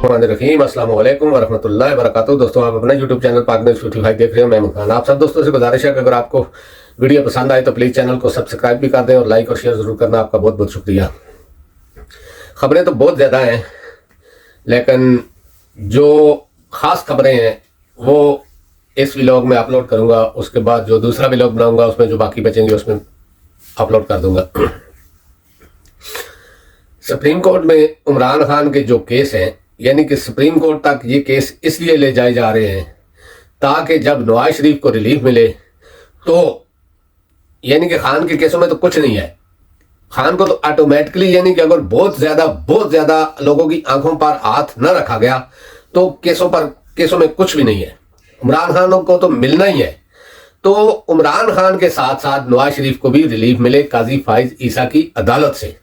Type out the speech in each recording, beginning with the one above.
रहीम अस्सलाम वालेकुम वरहमतुल्लाहि वबरकातुहू। दोस्तों, आप अपना यूट्यूब चैनल पार्टनर छोटी भाई देख रहे हो। मैं खान आप सब दोस्तों से गुजारिश है कि अगर आपको वीडियो पसंद आए तो प्लीज़ चैनल को सब्सक्राइब भी कर दें और लाइक और शेयर ज़रूर करना। आपका बहुत बहुत शुक्रिया। खबरें तो बहुत ज़्यादा हैं, लेकिन जो ख़ास खबरें हैं वो इस व्लॉग में अपलोड करूँगा। उसके बाद जो दूसरा व्लॉग बनाऊँगा उसमें जो बाकी बचेंगे उसमें अपलोड कर दूँगा। सुप्रीम कोर्ट में इमरान खान के जो केस हैं, यानी कि सुप्रीम कोर्ट तक ये केस इसलिए ले जाए जा रहे हैं ताकि जब नवाज शरीफ को रिलीफ मिले तो यानी कि खान के केसों में तो कुछ नहीं है। खान को तो ऑटोमेटिकली यानी कि अगर बहुत ज़्यादा लोगों की आंखों पर हाथ न रखा गया तो केसों में कुछ भी नहीं है। इमरान खान को तो मिलना ही है। तो इमरान खान के साथ साथ नवाज शरीफ को भी रिलीफ मिले काजी फाइज ईसा की अदालत से,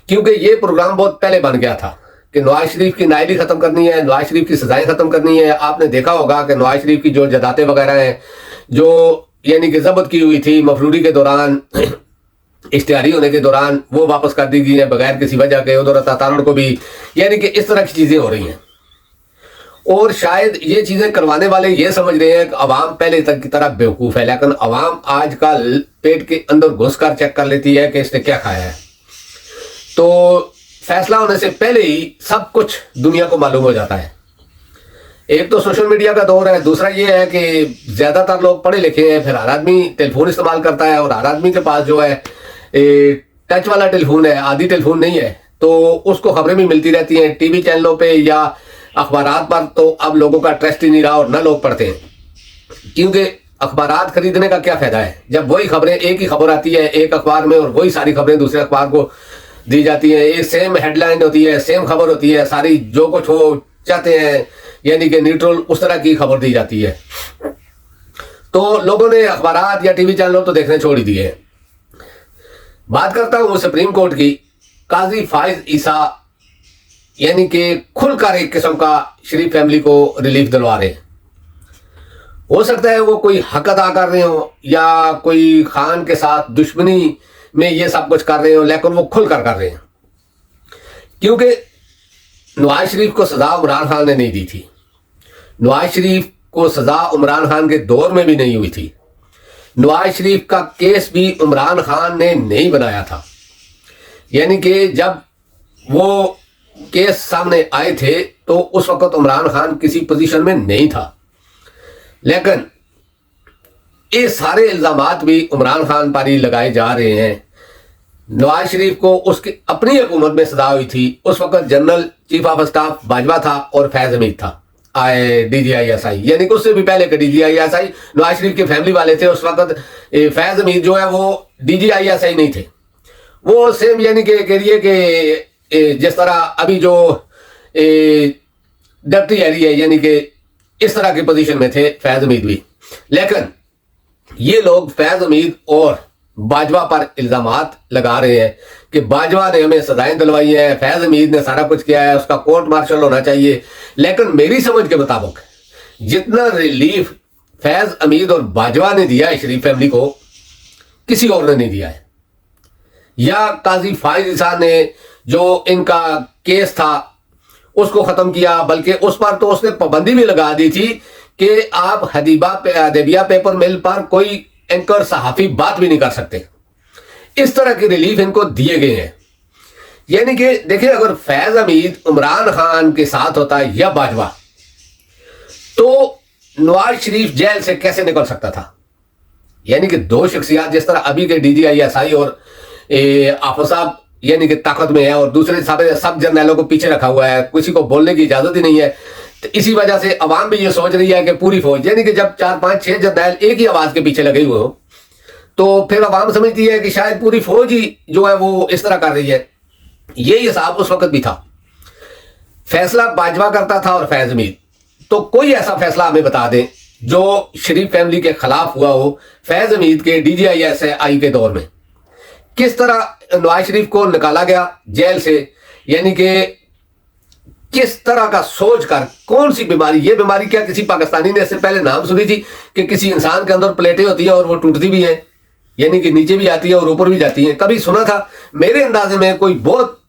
क्योंकि ये प्रोग्राम बहुत पहले बन गया था कि नवाज शरीफ की नायली खत्म करनी है, नवाज शरीफ की सजाएं खत्म करनी है। आपने देखा होगा कि नवाज शरीफ की जो जदातें वगैरह हैं जो यानी कि जब्त की हुई थी मफरूरी के दौरान, इश्तिहारी होने के दौरान, वो वापस कर दी गई है बगैर किसी वजह के। उधर तारण को भी यानी कि इस तरह की चीजें हो रही हैं। और शायद ये चीजें करवाने वाले ये समझ रहे हैं कि अवाम पहले तक की तरह बेवकूफ है, लेकिन अवाम आजकल पेट के अंदर घुसकर चेक कर लेती है कि इसने क्या खाया है। तो फैसला होने से पहले ही सब कुछ दुनिया को मालूम हो जाता है। एक तो सोशल मीडिया का दौर है, दूसरा ये है कि ज्यादातर लोग पढ़े लिखे हैं, फिर हर आदमी टेलीफोन इस्तेमाल करता है और हर आदमी के पास जो है टच वाला टेलीफोन है, आदि टेलीफोन नहीं है। तो उसको खबरें भी मिलती रहती हैं टीवी चैनलों पे या अखबारात पर। तो अब लोगों का ट्रस्ट ही नहीं रहा और न लोग पढ़ते हैं, क्योंकि अखबारात खरीदने का क्या फायदा है जब वही खबरें, एक ही खबर आती है एक अखबार में और वही सारी खबरें दूसरे अखबार को दी जाती है। एक सेम हेडलाइन होती है, सेम खबर होती है, सारी जो कुछ हो चाहते हैं यानी कि न्यूट्रल उस तरह की खबर दी जाती है। तो लोगों ने अखबारात या टीवी चैनल तो देखने छोड़ ही दिए। बात करता हूं सुप्रीम कोर्ट की। काजी फाइज ईसा यानी कि खुलकर एक किस्म का शरीफ फैमिली को रिलीफ दिलवा रहे हैं। हो सकता है वो कोई हक अदा कर रहे हो या कोई खान के साथ दुश्मनी में ये सब कुछ कर रहे हो, लेकिन वो खुलकर कर रहे हैं, क्योंकि नवाज शरीफ को सजा इमरान खान ने नहीं दी थी। नवाज शरीफ को सजा इमरान खान के दौर में भी नहीं हुई थी। नवाज शरीफ का केस भी इमरान खान ने नहीं बनाया था। यानी कि जब वो केस सामने आए थे तो उस वक्त इमरान खान किसी पोजीशन में नहीं था, लेकिन ये सारे इल्जामात भी इमरान खान पर ही लगाए जा रहे हैं। नवाज शरीफ को उसकी अपनी हुकूमत में सजा हुई थी। उस वक्त general chief of staff Bajwa था और फैज हमीद था DGISI, यानी कि उससे भी पहले के DGISI नवाज शरीफ के फैमिली वाले थे। उस वक्त फैज हमीद जो है वो DGISI नहीं थे, वो सेम यानी कि कहिए कि जिस तरह अभी जो डिप्टी एरी है यानी कि इस तरह की पोजीशन में थे फैज हमीद भी। लेकिन ये लोग फैज हमीद और बाजवा पर इल्जामात लगा रहे हैं कि बाजवा ने हमें सजाएं दिलवाई है, फैज हमीद ने सारा कुछ किया है, उसका कोर्ट मार्शल होना चाहिए। लेकिन मेरी समझ के मुताबिक जितना रिलीफ फैज हमीद और बाजवा ने दिया है शरीफ फैमिली को, किसी और ने नहीं दिया है। या काजी फाइज ईसा ने जो इनका केस था उसको खत्म किया, बल्कि उस पर तो उसने पाबंदी भी लगा दी थी कि आप हदीबिया पेपर मिल पर कोई एंकर सहाफी बात भी नहीं कर सकते। इस तरह के रिलीफ इनको दिए गए हैं। यानी कि देखिए, अगर फैज हमीद इमरान खान के साथ होता या बाजवा, तो नवाज शरीफ जेल से कैसे निकल सकता था। यानी कि दो शख्सियात जिस तरह अभी के DGISI और आफो साहब यानी कि ताकत में है और दूसरे सब जर्नैलों को पीछे रखा हुआ है, किसी को बोलने की इजाजत ही नहीं है। तो इसी वजह से अवाम भी ये सोच रही है कि पूरी फौज यानी कि जब 4 5 6 जर्नैल एक ही आवाज के पीछे लगे हुए हो तो फिर अवाम समझती है कि शायद पूरी फौज ही जो है वो इस तरह कर रही है। यही हिसाब उस वक्त भी था। फैसला बाजवा करता था और फैज हमीद। तो कोई ऐसा फैसला हमें बता दें जो शरीफ फैमिली के खिलाफ हुआ हो फैज हमीद के DGISI के दौर में। किस तरह नवाज शरीफ को निकाला गया जेल से, यानी कि किस तरह का सोच कर, कौन सी बीमारी, ये बीमारी क्या किसी पाकिस्तानी ने इससे पहले नाम सुनी थी कि किसी इंसान के अंदर प्लेटें होती है और वो टूटती भी हैं, यानी कि नीचे भी आती है और ऊपर भी जाती है। कभी सुना था? मेरे अंदाजे में कोई बहुत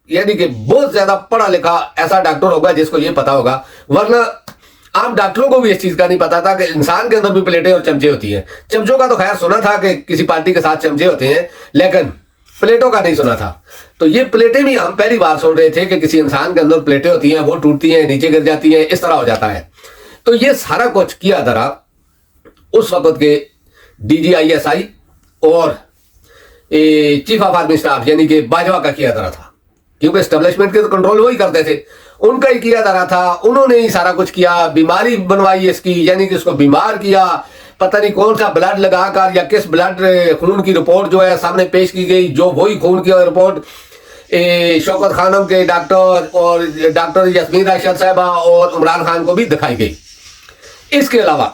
यानी कि बहुत ज्यादा पढ़ा लिखा ऐसा डॉक्टर होगा जिसको ये पता होगा, वरना आम डॉक्टरों को भी इस चीज का नहीं पता था कि इंसान के अंदर भी प्लेटें और चमचे होती हैं। चमचों का तो खैर सुना था कि किसी पार्टी के साथ चमचे होते हैं, लेकिन प्लेटों का नहीं सुना था। तो ये प्लेटें भी हम पहली बार सुन रहे थे कि किसी इंसान के अंदर प्लेटें होती हैं, वो टूटती हैं, नीचे गिर जाती हैं, इस तरह हो जाता है। तो ये सारा कुछ किया धरा उस वक्त के DGISI और चीफ ऑफ आर्मी स्टाफ यानी कि बाजवा का किया धरा था, क्योंकि एस्टेब्लिशमेंट के तो कंट्रोल वही करते थे, उनका ही किया धरा था। उन्होंने ही सारा कुछ किया, बीमारी बनवाई इसकी, यानी कि इसको बीमार किया, पता नहीं कौन सा ब्लड लगाकर या किस ब्लड खून की रिपोर्ट जो है सामने पेश की गई, जो वही खून की रिपोर्ट शौकत खानम के डॉक्टर और डॉक्टर यस्मीन राशिद साहिबा और इमरान खान को भी दिखाई गई। इसके अलावा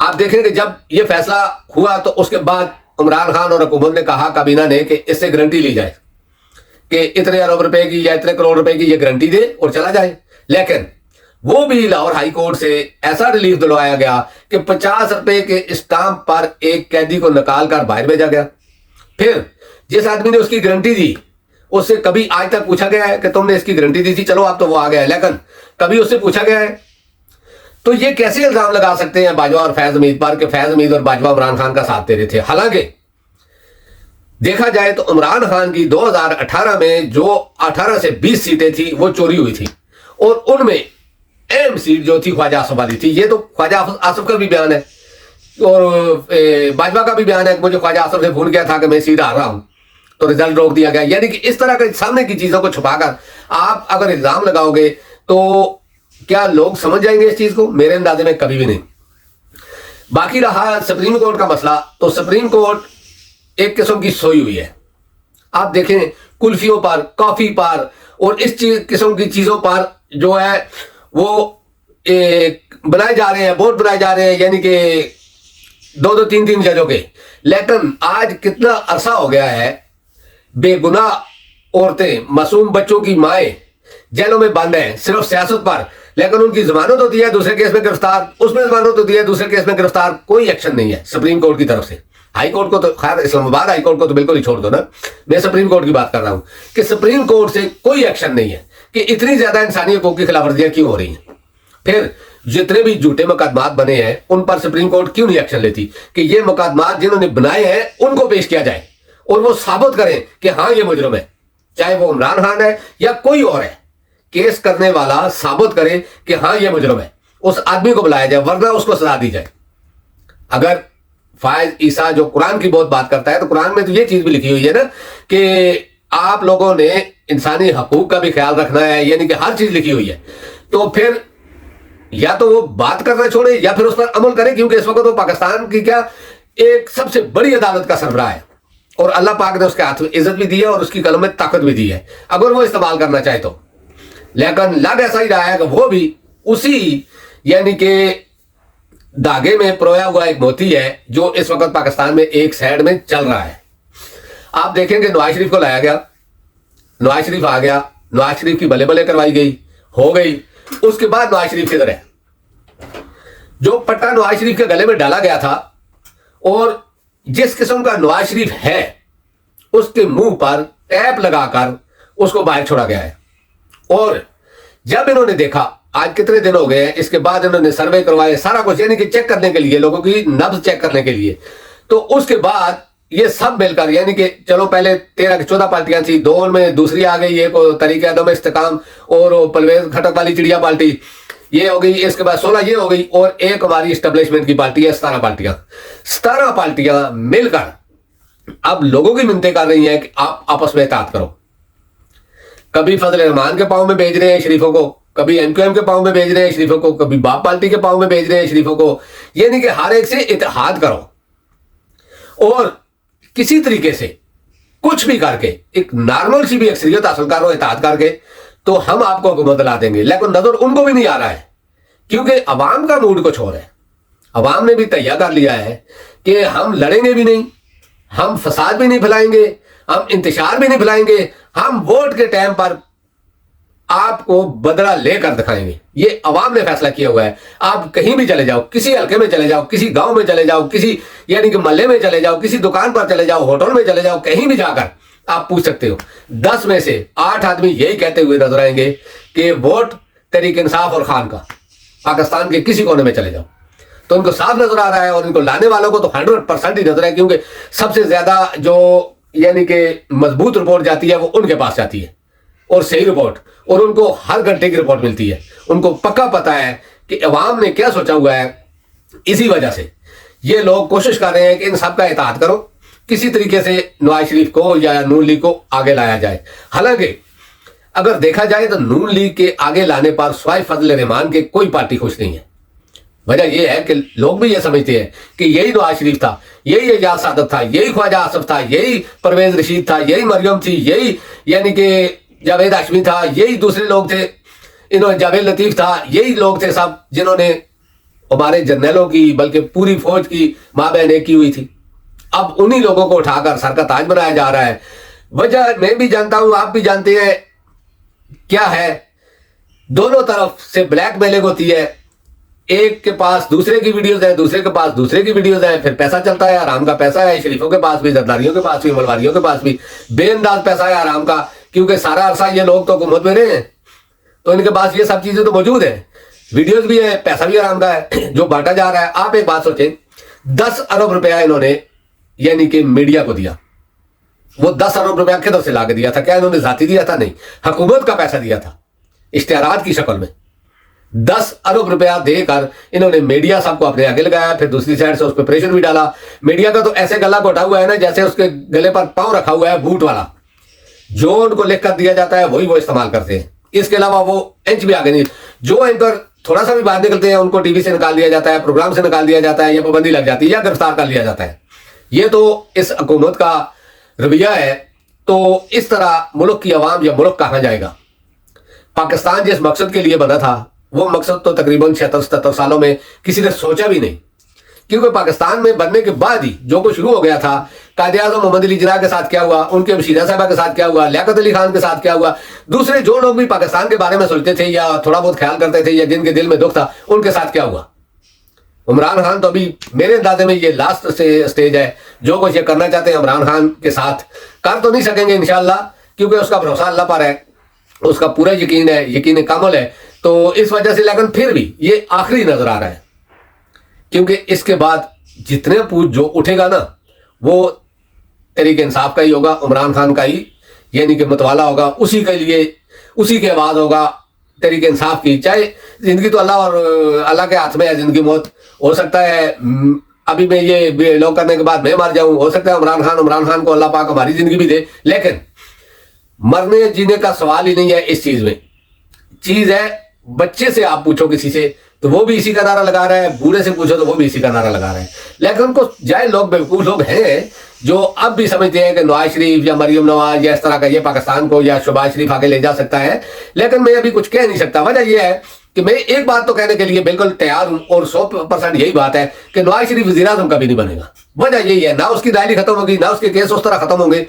आप देखेंगे जब ये फैसला हुआ तो उसके बाद इमरान खान और हुकूमत ने कहा, काबीना ने, कि इससे गारंटी ली जाए कि इतने अरब रुपए की या इतने करोड़ रुपए की ये गारंटी दे और चला जाए। लेकिन वो भी लाहौर हाई कोर्ट से ऐसा रिलीफ दिलवाया गया कि 50 रुपए के स्टाम्प पर एक कैदी को निकाल कर बाहर भेजा गया। फिर जिस आदमी ने उसकी गारंटी दी उससे कभी आज तक पूछा गया है कि तुमने इसकी गारंटी दी थी, चलो अब तो वो आ गया है, लेकिन कभी उससे पूछा गया है? तो ये कैसे इल्जाम लगा सकते हैं बाजवा और फैज हमीद पर कि फैज हमीद और बाजवा इमरान खान का साथ दे रहे थे? हालांकि देखा जाए तो इमरान खान की 2018 में जो 18 से 20 सीटें थी वो चोरी हुई थी, और उनमें अहम सीट जो थी ख्वाजा आसिफ वाली थी। ये तो ख्वाजा आसिफ का भी बयान है और बाजवा का भी बयान है कि मुझे ख्वाजा आसिफ ने फोन किया था कि मैं सीट आ रहा हूं, तो रिजल्ट रोक दिया गया। यानी कि इस तरह के सामने की चीजों को छुपाकर आप अगर इल्जाम लगाओगे तो क्या लोग समझ जाएंगे इस चीज को? मेरे अंदाजे में कभी भी नहीं। बाकी रहा सुप्रीम कोर्ट का मसला, तो सुप्रीम कोर्ट एक किस्म की सोई हुई है। आप देखें कुल्फियों पर, कॉफी पर और इस किस्म की चीजों पर जो है वो बनाए जा रहे हैं, बोर्ड बनाए जा रहे हैं, यानी कि 2-2, 3-3 जजों के। लेकिन आज कितना अरसा हो गया है, बेगुनाह औरतें, मासूम बच्चों की माएं जेलों में बंद हैं सिर्फ सियासत पर, लेकिन उनकी जमानत होती है, दूसरे केस में गिरफ्तार, उसमें जमानत होती है, दूसरे केस में गिरफ्तार। कोई एक्शन नहीं है सुप्रीम कोर्ट की तरफ से। हाई कोर्ट को तो खैर, इस्लामाबाद हाई कोर्ट को तो बिल्कुल ही छोड़ दो ना, मैं सुप्रीम कोर्ट की बात कर रहा हूं कि सुप्रीम कोर्ट से कोई एक्शन नहीं है कि इतनी ज्यादा इंसानी हकूक की खिलाफवर्जियां क्यों हो रही हैं। फिर जितने भी झूठे मुकदमात बने हैं उन पर सुप्रीम कोर्ट क्यों नहीं एक्शन लेती कि ये मुकदमात जिन्होंने बनाए हैं उनको पेश किया जाए और वो साबित करें कि हाँ ये मुजरिम है, चाहे वो इमरान खान है या कोई और है। केस करने वाला साबित करे कि हाँ ये मुजरिम है, उस आदमी को बुलाया जाए, वरना उसको सजा दी जाए। अगर फायज ईसा जो कुरान की बहुत बात करता है, तो कुरान में तो ये चीज भी लिखी हुई है ना कि आप लोगों ने इंसानी हकूक का भी ख्याल रखना है, यानी कि हर चीज लिखी हुई है। तो फिर या तो वो बात करना छोड़े या फिर उस पर अमल करे, क्योंकि इस वक्त वो पाकिस्तान की क्या एक सबसे बड़ी अदालत का सरबराह है और अल्लाह पाक ने उसके हाथ में इज्जत भी दी है और उसकी कलम में ताकत भी दी है, अगर वो इस्तेमाल करना चाहे तो। लेकिन लग ऐसा ही रहा है कि वो भी उसी यानी कि धागे में परोया हुआ एक मोती है जो इस वक्त पाकिस्तान में एक साइड में चल रहा है। आप देखेंगे नवाज शरीफ को लाया गया, नवाज शरीफ आ गया, नवाज शरीफ की बल्ले बल्ले करवाई गई, हो गई। उसके बाद नवाज शरीफ किधर है? जो पट्टा नवाज शरीफ के गले में डाला गया था और जिस किस्म का नवाज शरीफ है उसके मुंह पर टैप लगाकर उसको बाहर छोड़ा गया है। और जब इन्होंने देखा, आज कितने दिन हो गए हैं, इसके बाद इन्होंने सर्वे करवाए, सारा कुछ, यानी कि चेक करने के लिए, लोगों की नब्ज चेक करने के लिए। तो उसके बाद ये सब मिलकर, यानी कि चलो पहले 13-14 पार्टियां थी, 2 में दूसरी आ गई, एक तरीके अदम इस्तेकाम और परवेज खटक वाली चिड़िया पार्टी, ये हो गई। इसके बाद 16 ये हो गई और एक हमारी एस्टेब्लिशमेंट की पार्टी है 17 पार्टियां। 17 पार्टियां मिलकर अब लोगों की मिन्नतें कर रही हैं कि आप आपस में इत्तेहाद करो। कभी फजल रहमान के पाँव में भेज रहे हैं शरीफों को, कभी MQM के पाँव में भेज रहे हैं शरीफों को, कभी बाप पार्टी के पाँव में भेज रहे हैं शरीफों को। यानी कि हर एक से इत्तेहाद करो और किसी तरीके से कुछ भी करके एक नॉर्मल सी भी अक्सरियत हासिल करो इत्तेहाद करके, तो हम आपको हुकूमत दिला देंगे। लेकिन नजर उनको भी नहीं आ रहा है, क्योंकि अवाम का मूड कुछ और है। अवाम ने भी तैयार कर लिया है कि हम लड़ेंगे भी नहीं, हम फसाद भी नहीं फैलाएंगे, हम इंतशार भी नहीं फैलाएंगे, हम वोट के टाइम पर आपको बदला लेकर दिखाएंगे। ये अवाम ने फैसला किया हुआ है। आप कहीं भी चले जाओ, किसी हल्के में चले जाओ, किसी गांव में चले जाओ, किसी यानी कि मोहल्ले में चले जाओ, किसी दुकान पर चले जाओ, होटल में चले जाओ, कहीं भी जाकर آپ پوچھ سکتے ہو 10 میں سے 8 آدمی یہی کہتے ہوئے نظر آئیں گے کہ ووٹ تحریک انصاف اور خان کا، پاکستان کے کسی کونے میں چلے جاؤ تو ان کو صاف نظر آ رہا ہے، اور ان کو لانے والوں کو تو 100% ہی نظر ہے، کیونکہ سب سے زیادہ جو یعنی کہ مضبوط رپورٹ جاتی ہے وہ ان کے پاس جاتی ہے، اور صحیح رپورٹ، اور ان کو ہر گھنٹے کی رپورٹ ملتی ہے، ان کو پکا پتا ہے کہ عوام نے کیا سوچا ہوا ہے۔ اسی وجہ سے یہ لوگ کوشش کر رہے ہیں کہ ان سب کا اطاعت کرو، کسی طریقے سے نواز شریف کو یا نون لیگ کو آگے لایا جائے۔ حالانکہ اگر دیکھا جائے تو نون لیگ کے آگے لانے پر سوائے فضل الرحمان کے کوئی پارٹی خوش نہیں ہے۔ وجہ یہ ہے کہ لوگ بھی یہ سمجھتے ہیں کہ یہی نواز شریف تھا، یہی اعجاز سعادت تھا، یہی خواجہ آصف تھا، یہی پرویز رشید تھا، یہی مریم تھی، یہی یعنی کہ جاوید ہاشمی تھا، یہی دوسرے لوگ تھے، انہوں جاوید لطیف تھا، یہی لوگ تھے سب جنہوں نے ہمارے جرنیلوں کی بلکہ پوری فوج کی ماں بہن ایک کی ہوئی تھی۔ اب انہی لوگوں کو اٹھا کر سر کا تاج بنایا جا رہا ہے۔ وجہ میں بھی جانتا ہوں، آپ بھی جانتے ہیں کیا ہے، دونوں طرف سے بلیک میلنگ ہوتی ہے، ایک کے پاس دوسرے کی ویڈیوز ہیں، دوسرے کے پاس دوسرے کی ویڈیوز ہیں، پھر پیسہ چلتا ہے، حرام کا پیسہ ہے، شریفوں کے پاس بھی، زرداریوں کے پاس بھی، ملواریوں کے پاس بھی بے انداز پیسہ ہے حرام کا، کیونکہ سارا عرصہ یہ لوگ تو حکومت میں رہے ہیں تو ان کے پاس یہ سب چیزیں تو موجود ہیں، ویڈیوز بھی ہیں، پیسہ بھی حرام کا ہے جو بانٹا جا رہا ہے۔ آپ ایک بات سوچیں، 10 ارب روپیہ انہوں نے یعنی کہ میڈیا کو دیا، وہ 10 ارب روپیہ کدھر سے لا کے دیا تھا؟ کیا انہوں نے ذاتی دیا تھا؟ نہیں، حکومت کا پیسہ دیا تھا اشتہارات کی شکل میں۔ 10 ارب روپیہ دے کر انہوں نے میڈیا سب کو اپنے آگے لگایا، پھر دوسری سائڈ سے اس پہ پریشر بھی ڈالا۔ میڈیا کا تو ایسے گلا گھوٹا ہوا ہے نا جیسے اس کے گلے پر پاؤں رکھا ہوا ہے بوٹ والا، جو ان کو لکھ کر دیا جاتا ہے وہی وہ استعمال کرتے ہیں، اس کے علاوہ وہ انچ بھی آگے نہیں۔ جو اینکر تھوڑا سا بھی باہر نکلتے ہیں ان کو ٹی وی سے نکال دیا جاتا ہے، پروگرام سے نکال دیا جاتا ہے، یا پابندی لگ جاتی ہے یا گرفتار کر لیا جاتا ہے۔ یہ تو اس حکومت کا رویہ ہے۔ تو اس طرح ملک کی عوام یا ملک کہاں جائے گا؟ پاکستان جس مقصد کے لیے بنا تھا وہ مقصد تو تقریباً 76-77 سالوں میں کسی نے سوچا بھی نہیں، کیونکہ پاکستان میں بننے کے بعد ہی جو کچھ شروع ہو گیا تھا، قائد اعظم محمد علی جناح کے ساتھ کیا ہوا، ان کے مشیدہ صاحبہ کے ساتھ کیا ہوا، لیاقت علی خان کے ساتھ کیا ہوا، دوسرے جو لوگ بھی پاکستان کے بارے میں سوچتے تھے یا تھوڑا بہت خیال کرتے تھے یا جن کے دل میں دکھ تھا، ان کے ساتھ کیا ہوا۔ عمران خان تو ابھی میرے اندازے میں یہ لاسٹ سٹیج ہے، جو کچھ یہ کرنا چاہتے ہیں عمران خان کے ساتھ کر تو نہیں سکیں گے انشاءاللہ، کیونکہ اس کا بھروسہ اللہ پر ہے، اس کا پورا یقین ہے، یقین کامل ہے، تو اس وجہ سے لیکن پھر بھی یہ آخری نظر آ رہا ہے، کیونکہ اس کے بعد جتنے پوچھ جو اٹھے گا نا وہ تحریک انصاف کا ہی ہوگا، عمران خان کا ہی یعنی کہ متوالا ہوگا، اسی کے لیے اسی کی آواز ہوگا تحریک انصاف کی۔ چاہے زندگی تو اللہ اور اللہ کے ہاتھ میں ہے، زندگی موت، ہو سکتا ہے ابھی میں یہ لوگ کرنے کے بعد میں مر جاؤں، ہو سکتا ہے عمران خان کو اللہ پاک ہماری زندگی بھی دے، لیکن مرنے جینے کا سوال ہی نہیں ہے اس چیز میں۔ چیز ہے بچے سے آپ پوچھو کسی سے تو وہ بھی اسی کا نعرہ لگا رہا ہے، بوڑھے سے پوچھو تو وہ بھی اسی کا نعرہ لگا رہا ہے، لیکن ان کو جائے لوگ بیوقوف لوگ ہیں جو اب بھی سمجھتے ہیں کہ نواز شریف یا مریم نواز یا اس طرح کا یہ پاکستان کو یا شہباز شریف آگے لے جا سکتا ہے، لیکن میں ابھی کچھ کہہ نہیں سکتا۔ وجہ یہ ہے کہ میں ایک بات تو کہنے کے لیے بالکل تیار ہوں، اور 100% یہی بات ہے کہ نواز شریف وزیر اعظم کبھی نہیں بنے گا۔ وجہ یہی ہے، نہ اس کی دائری ختم ہوگی، نہ اس کے کیس اس طرح ختم ہوں گے،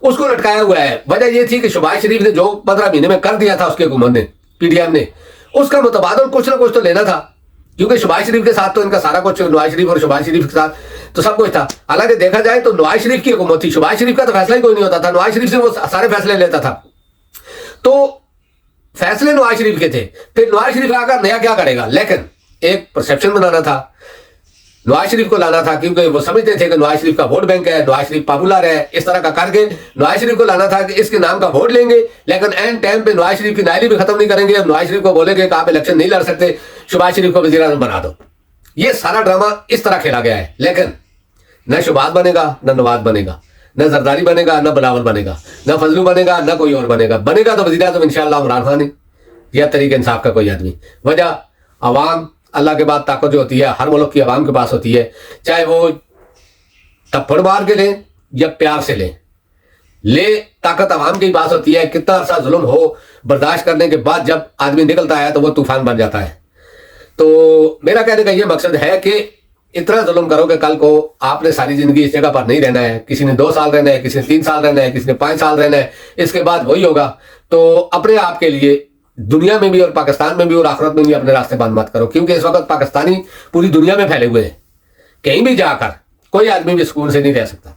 اس کو لٹکایا ہوا ہے۔ وجہ یہ تھی کہ شہباز شریف نے جو 15 مہینے میں کر دیا تھا اس کی حکومت نے، پی ڈی ایم نے، اس کا متبادل کچھ نہ کچھ تو لینا تھا، کیونکہ شہباز شریف کے ساتھ تو ان کا سارا کچھ، نواز شریف اور شہباز شریف کے ساتھ تو سب کچھ تھا۔ حالانکہ دیکھا جائے تو نواز شریف کی حکومت تھی، شہباز شریف کا تو فیصلہ ہی کوئی نہیں ہوتا تھا، نواز شریف سے وہ سارے فیصلے لیتا تھا، تو فیصلے نواز شریف کے تھے۔ پھر نواز شریف آ کر نیا کیا کرے گا؟ لیکن ایک پرسیپشن بنانا تھا، نواز شریف کو لانا تھا، کیونکہ وہ سمجھتے تھے کہ نواز شریف کا ووٹ بینک ہے، نواز شریف پاپولر ہے، اس طرح کا کر کے نواز شریف کو لانا تھا کہ اس کے نام کا ووٹ لیں گے، لیکن این ٹائم پہ نواز شریف کی نائلی بھی ختم نہیں کریں گے، نواز شریف کو بولیں گے کہ آپ الیکشن نہیں لڑ سکتے، شہباز شریف کو وزیر اعظم بنا دو۔ یہ سارا ڈرامہ اس طرح کھیلا گیا ہے، لیکن نہ شہباز بنے گا، نہ نواز بنے گا، نہ زرداری بنے گا، نہ بلاول بنے گا، نہ فضلو بنے گا، نہ کوئی اور بنے گا۔ بنے گا تو وزیر اعظم انشاءاللہ عمران خان ہے یا تحریک انصاف کا کوئی آدمی۔ وجہ عوام، اللہ کے بعد طاقت جو ہوتی ہے ہر ملک کی عوام کے پاس ہوتی ہے، چاہے وہ تھپڑ مار کے لیں یا پیار سے لے طاقت عوام کے پاس ہوتی ہے۔ کتنا عرصہ ظلم ہو، برداشت کرنے کے بعد جب آدمی نکلتا ہے تو وہ طوفان بن جاتا ہے۔ تو میرا کہنے کا یہ مقصد ہے کہ اتنا ظلم کرو کہ کل کو آپ نے ساری زندگی اس جگہ پر نہیں رہنا ہے، کسی نے 2 سال رہنا ہے، کسی نے 3 سال رہنا ہے، کسی نے 5 سال رہنا ہے، اس کے بعد وہی ہوگا۔ تو اپنے آپ کے لیے دنیا میں بھی اور پاکستان میں بھی اور آخرت میں بھی اپنے راستے بند مت کرو، کیونکہ اس وقت پاکستانی پوری دنیا میں پھیلے ہوئے ہیں، کہیں بھی جا کر کوئی آدمی بھی سکون سے نہیں رہ سکتا،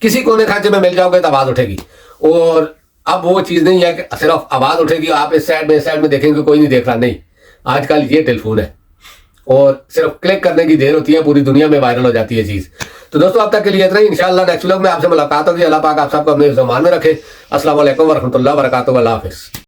کسی کونے کھانچے میں مل جاؤ گے تو آواز اٹھے گی. اور اب وہ چیز نہیں ہے کہ صرف آواز اٹھے گی آپ اس سائڈ میں دیکھیں گے کوئی نہیں دیکھ رہا. نہیں, آج کل یہ ٹیلی فون ہے اور صرف کلک کرنے کی دیر ہوتی ہے, پوری دنیا میں وائرل ہو جاتی ہے چیز. تو دوستوں اب تک کے لیے اتنا ہی. انشاءاللہ نیکسٹ ولاگ میں آپ سے ملاقات ہوگی. اللہ پاک آپ سب کو اپنے ذہن میں رکھے. السلام علیکم ورحمۃ اللہ وبرکاتہ. اللہ حافظ.